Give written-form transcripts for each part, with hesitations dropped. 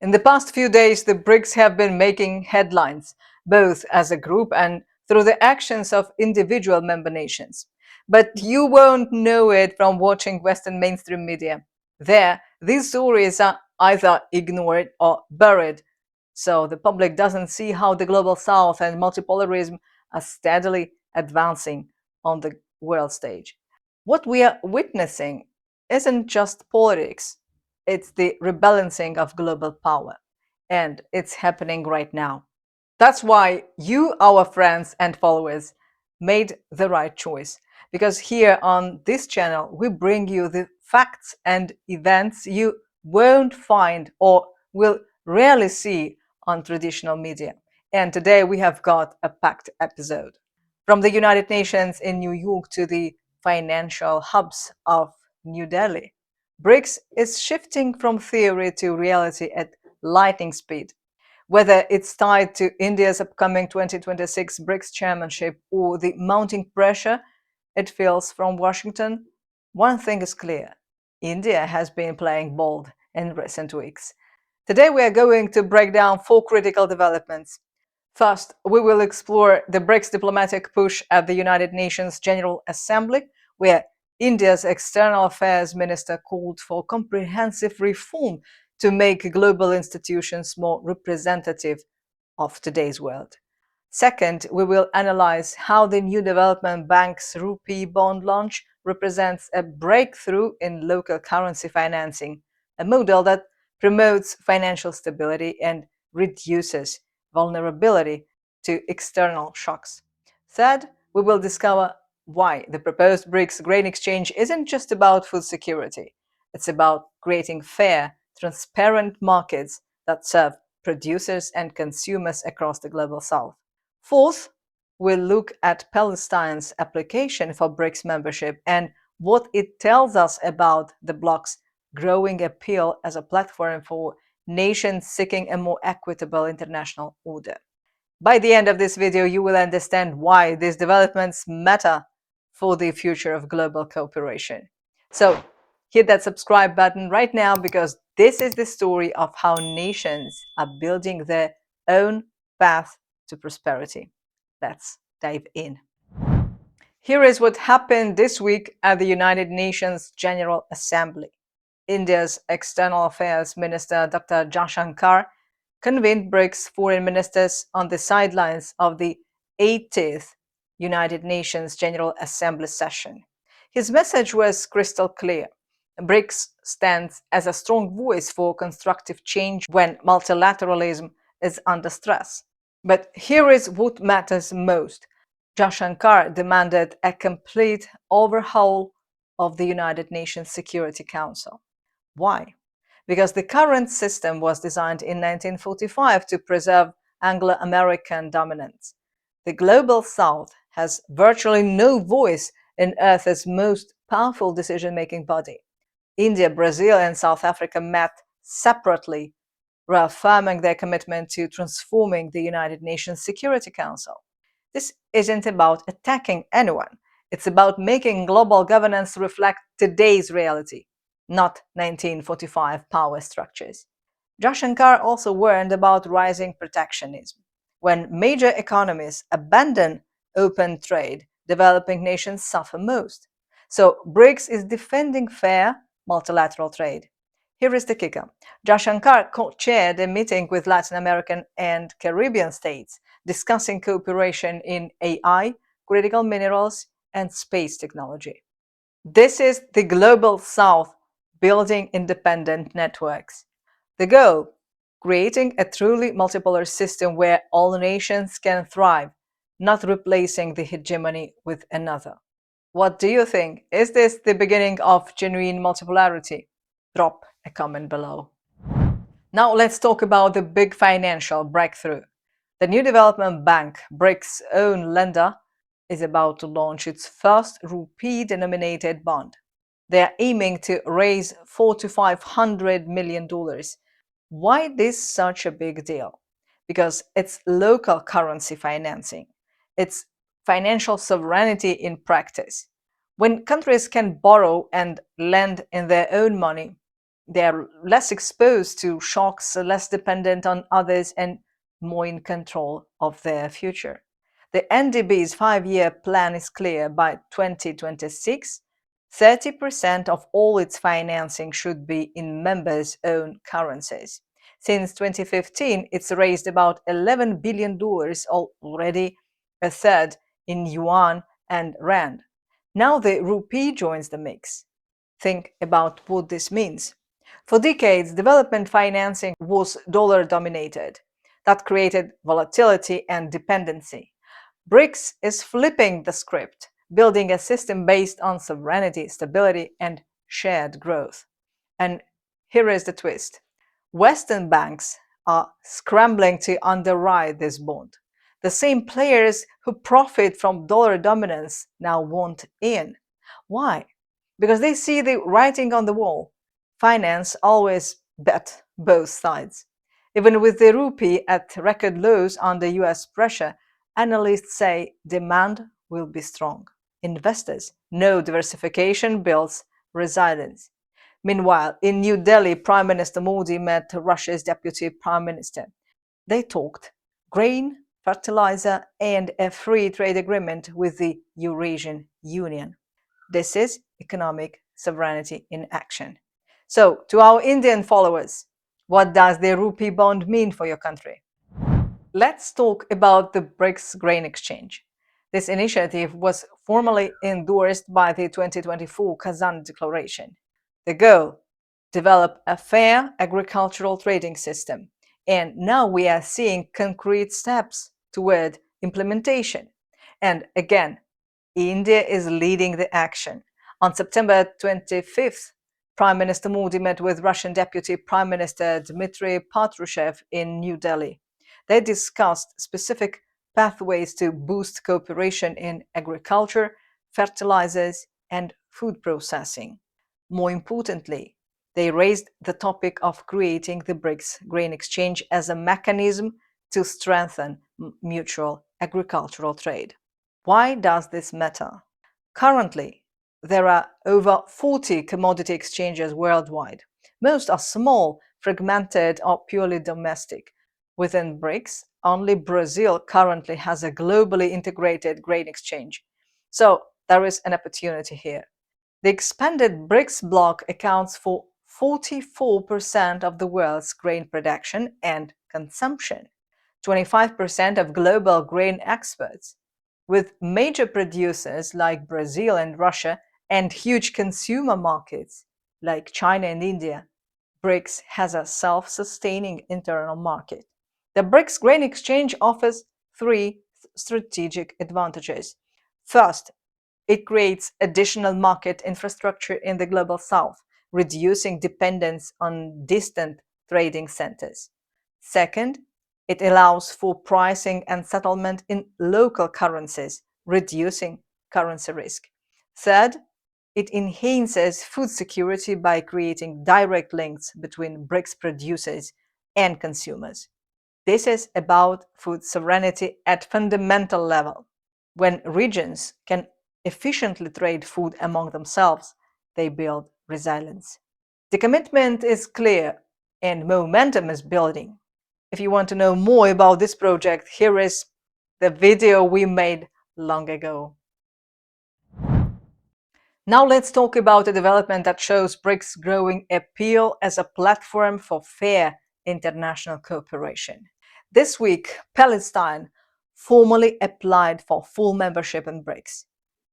In the past few days, the BRICS have been making headlines, both as a group and through the actions of individual member nations. But you won't know it from watching Western mainstream media. There, these stories are either ignored or buried, so the public doesn't see how the global south and multipolarism are steadily advancing on the world stage. What we are witnessing isn't just politics, it's the rebalancing of global power. And it's happening right now. That's why you, our friends and followers, made the right choice. Because here on this channel, we bring you the facts and events you won't find or will rarely see on traditional media. And today we have got a packed episode. From the United Nations in New York to the financial hubs of New Delhi, BRICS is shifting from theory to reality at lightning speed. Whether it's tied to India's upcoming 2026 BRICS chairmanship or the mounting pressure it feels from Washington, one thing is clear. India has been playing bold in recent weeks. Today we are going to break down four critical developments. First, we will explore the BRICS diplomatic push at the United Nations General Assembly, where India's External Affairs Minister called for comprehensive reform to make global institutions more representative of today's world. Second, we will analyze how the new development bank's Rupee bond launch represents a breakthrough in local currency financing, a model that promotes financial stability and reduces vulnerability to external shocks. Third, we will discover why the proposed BRICS grain exchange isn't just about food security. It's about creating fair, transparent markets that serve producers and consumers across the global south. Fourth, we'll look at Palestine's application for BRICS membership and what it tells us about the bloc's growing appeal as a platform for nations seeking a more equitable international order. By the end of this video, you will understand why these developments matter for the future of global cooperation. So hit that subscribe button right now because this is the story of how nations are building their own path to prosperity. Let's dive in. Here is what happened this week at the United Nations General Assembly. India's External Affairs Minister Dr. Jaishankar convened BRICS foreign ministers on the sidelines of the 80th United Nations General Assembly session. His message was crystal clear. BRICS stands as a strong voice for constructive change when multilateralism is under stress. But here is what matters most. Jaishankar demanded a complete overhaul of the United Nations Security Council. Why? Because the current system was designed in 1945 to preserve Anglo-American dominance. The Global South has virtually no voice in Earth's most powerful decision-making body. India, Brazil, and South Africa met separately, reaffirming their commitment to transforming the United Nations Security Council. This isn't about attacking anyone. It's about making global governance reflect today's reality, not 1945 power structures. Jaishankar also warned about rising protectionism. When major economies abandon open trade, developing nations suffer most. So BRICS is defending fair multilateral trade. Here is the kicker. Jaishankar co-chaired a meeting with Latin American and Caribbean states discussing cooperation in AI, critical minerals, and space technology. This is the Global South building independent networks. The goal, creating a truly multipolar system where all nations can thrive, not replacing the hegemony with another. What do you think? Is this the beginning of genuine multipolarity? Drop a comment below. Now let's talk about the big financial breakthrough. The new development bank, BRICS' own lender, is about to launch its first rupee-denominated bond. They are aiming to raise $400 to $500 million. Why this such a big deal? Because it's local currency financing. It's financial sovereignty in practice. When countries can borrow and lend in their own money, They're less exposed to shocks, less dependent on others, and more in control of their future. The NDB's 5-year plan is clear. By 2026, 30% of all its financing should be in members' own currencies. Since 2015, it's raised about $11 billion, already a third in yuan and rand. Now the rupee joins the mix. Think about what this means. For decades, development financing was dollar dominated. That created volatility and dependency. BRICS is flipping the script, building a system based on sovereignty, stability, and shared growth. And here is the twist: Western banks are scrambling to underwrite this bond. The same players who profit from dollar dominance now want in. Why? Because they see the writing on the wall. Finance always bet both sides. Even with the rupee at record lows under US pressure, analysts say demand will be strong. Investors know diversification builds resilience. Meanwhile, in New Delhi, Prime Minister Modi met Russia's Deputy Prime Minister. They talked grain, fertilizer, and a free trade agreement with the Eurasian Union. This is economic sovereignty in action. So, to our Indian followers, what does the rupee bond mean for your country? Let's talk about the BRICS grain exchange. This initiative was formally endorsed by the 2024 Kazan Declaration. The goal: develop a fair agricultural trading system. And now we are seeing concrete steps toward implementation. And again, India is leading the action. On September 25th, Prime Minister Modi met with Russian Deputy Prime Minister Dmitry Patrushev in New Delhi. They discussed specific pathways to boost cooperation in agriculture, fertilizers, and food processing. More importantly, they raised the topic of creating the BRICS grain exchange as a mechanism to strengthen mutual agricultural trade. Why does this matter? Currently, there are over 40 commodity exchanges worldwide. Most are small, fragmented, or purely domestic. Within BRICS, only Brazil currently has a globally integrated grain exchange. So there is an opportunity here. The expanded BRICS bloc accounts for 44% of the world's grain production and consumption, 25% of global grain exports. With major producers like Brazil and Russia and huge consumer markets like China and India, BRICS has a self-sustaining internal market. The BRICS grain exchange offers three strategic advantages. First, it creates additional market infrastructure in the global south, reducing dependence on distant trading centers. Second, it allows for pricing and settlement in local currencies, reducing currency risk. Third, it enhances food security by creating direct links between BRICS producers and consumers. This is about food sovereignty at fundamental level. When regions can efficiently trade food among themselves, they build resilience. The commitment is clear and momentum is building. If you want to know more about this project, here is the video we made long ago. Now let's talk about a development that shows BRICS' growing appeal as a platform for fair international cooperation. This week, Palestine formally applied for full membership in BRICS.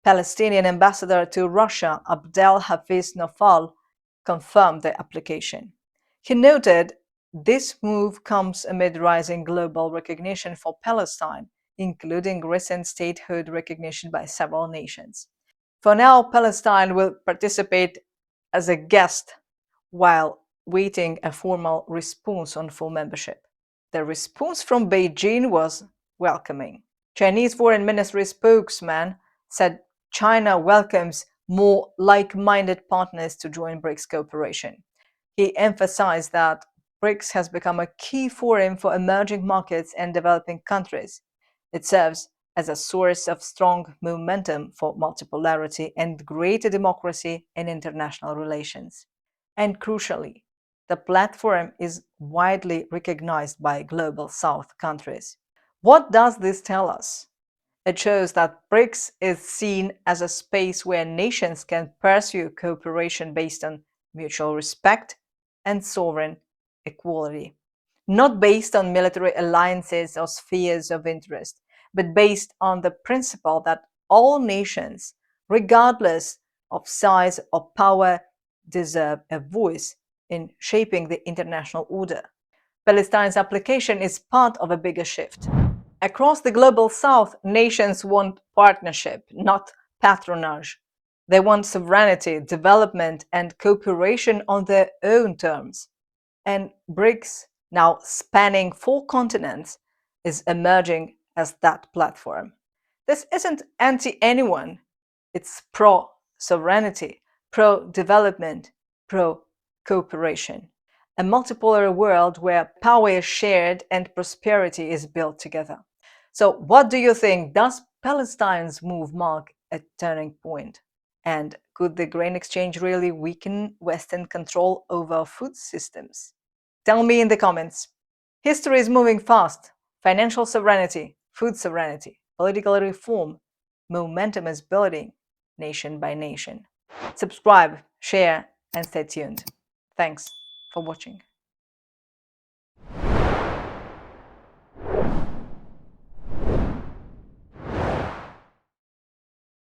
Palestinian ambassador to Russia, Abdel Hafiz Nofal, confirmed the application. He noted this move comes amid rising global recognition for Palestine, including recent statehood recognition by several nations. For now, Palestine will participate as a guest while waiting a formal response on full membership. The response from Beijing was welcoming. Chinese Foreign Ministry spokesman said China welcomes more like-minded partners to join BRICS cooperation. He emphasized that BRICS has become a key forum for emerging markets and developing countries. It serves as a source of strong momentum for multipolarity and greater democracy in international relations. And crucially, the platform is widely recognized by Global South countries. What does this tell us? It shows that BRICS is seen as a space where nations can pursue cooperation based on mutual respect and sovereign equality, not based on military alliances or spheres of interest, but based on the principle that all nations, regardless of size or power, deserve a voice in shaping the international order. Palestine's application is part of a bigger shift. Across the global south, nations want partnership, not patronage. They want sovereignty, development, and cooperation on their own terms. And BRICS, now spanning 4 continents, is emerging as that platform. This isn't anti anyone, it's pro sovereignty, pro development, pro cooperation. A multipolar world where power is shared and prosperity is built together. So, what do you think? Does Palestine's move mark a turning point? And could the grain exchange really weaken Western control over food systems? Tell me in the comments. History is moving fast. Financial sovereignty, food sovereignty, political reform. Momentum is building nation by nation. Subscribe, share, and stay tuned. Thanks for watching.